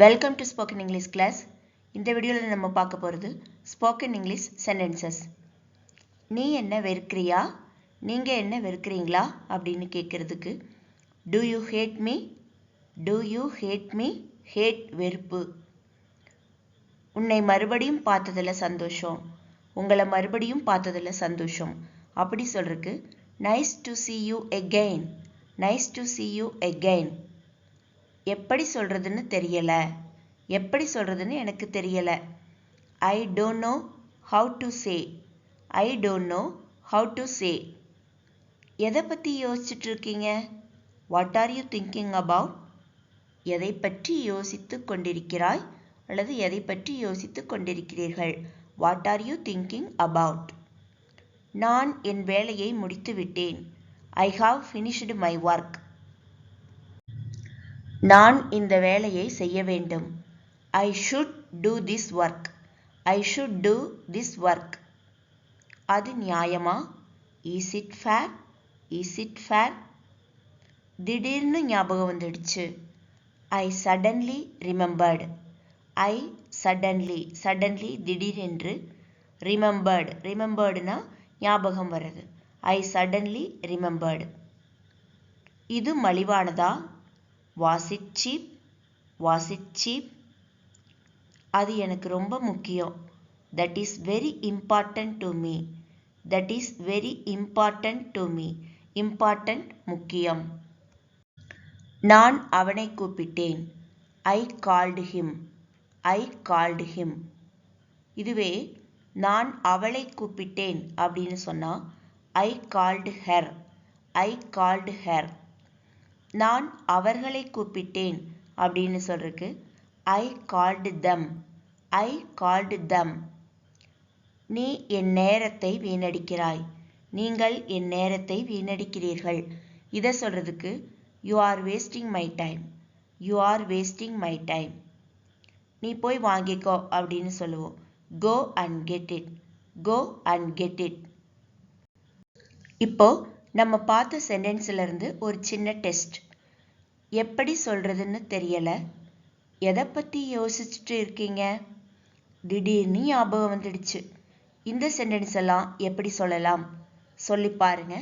Welcome to spoken English class. இந்த வீடியோவில் நம்ம பார்க்க போகிறது ஸ்போக்கன் இங்கிலீஷ் சென்டென்சஸ். நீ என்ன வெறுக்கிறியா, நீங்கள் என்ன வெறுக்கிறீங்களா அப்படின்னு கேட்குறதுக்கு do you hate me, do you hate me, hate வெறுப்பு. உன்னை மறுபடியும் பார்த்ததில் சந்தோஷம், உங்களை மறுபடியும் பார்த்ததில் சந்தோஷம் அப்படி சொல்கிறதுக்கு nice to see you again, nice to see you again. எப்படி சொல்கிறதுன்னு தெரியலை, எப்படி சொல்கிறதுன்னு எனக்கு தெரியலை. I don't know how to say, I don't know how to say. எதை பற்றி யோசிச்சுட்டு இருக்கீங்க, what are you thinking about. எதை பற்றி யோசித்து கொண்டிருக்கிறாய் அல்லது எதை பற்றி யோசித்து கொண்டிருக்கிறீர்கள், what are you thinking about. நான் என் வேலையை முடித்து விட்டேன், I have finished my work. நான் இந்த வேலையை செய்ய வேண்டும், I should do this work, I should do this work. அது நியாயமா, is it fair, is it fair. திடீர்னு ஞாபகம் வந்துடுச்சு, I suddenly remembered, I suddenly, suddenly திடீரென்று, ரிமெம்பர்டு, ரிமெம்பர்டுனா ஞாபகம் வர்றது, ஐ சடன்லி ரிமெம்பர்டு. இது மலிவானதா, was it cheap, was it cheap. அது எனக்கு ரொம்ப முக்கியம், that is very important to me, that is very important to me, important முக்கியம். நான் அவனை கூப்பிட்டேன், I called him, I called him. இதுவே நான் அவளை கூப்பிட்டேன் அப்படின்னு சொன்னா I called her, I called her. நான் அவர்களை கூப்பிட்டேன் அப்படின்னு சொல்றதுக்கு ஐ கால்டு தம், ஐ கால்டு தம். நீ என் நேரத்தை வீணடிக்கிறாய், நீங்கள் என் நேரத்தை வீணடிக்கிறீர்கள். இதை சொல்றதுக்கு you are wasting my time, you are wasting my time. நீ போய் வாங்கிக்கோ அப்படின்னு சொல்லுவோம், go and get it, go and get it. இப்போ நம்ம பார்த்த சென்டென்ஸ்ல இருந்து ஒரு சின்ன டெஸ்ட். எப்படி சொல்றதுன்னு தெரியல, எதை பற்றி யோசிச்சுட்டு இருக்கீங்க, திடீர்னு ஞாபகம் வந்துடுச்சு. இந்த சென்டென்ஸ் எல்லாம் எப்படி சொல்லலாம் சொல்லி பாருங்க.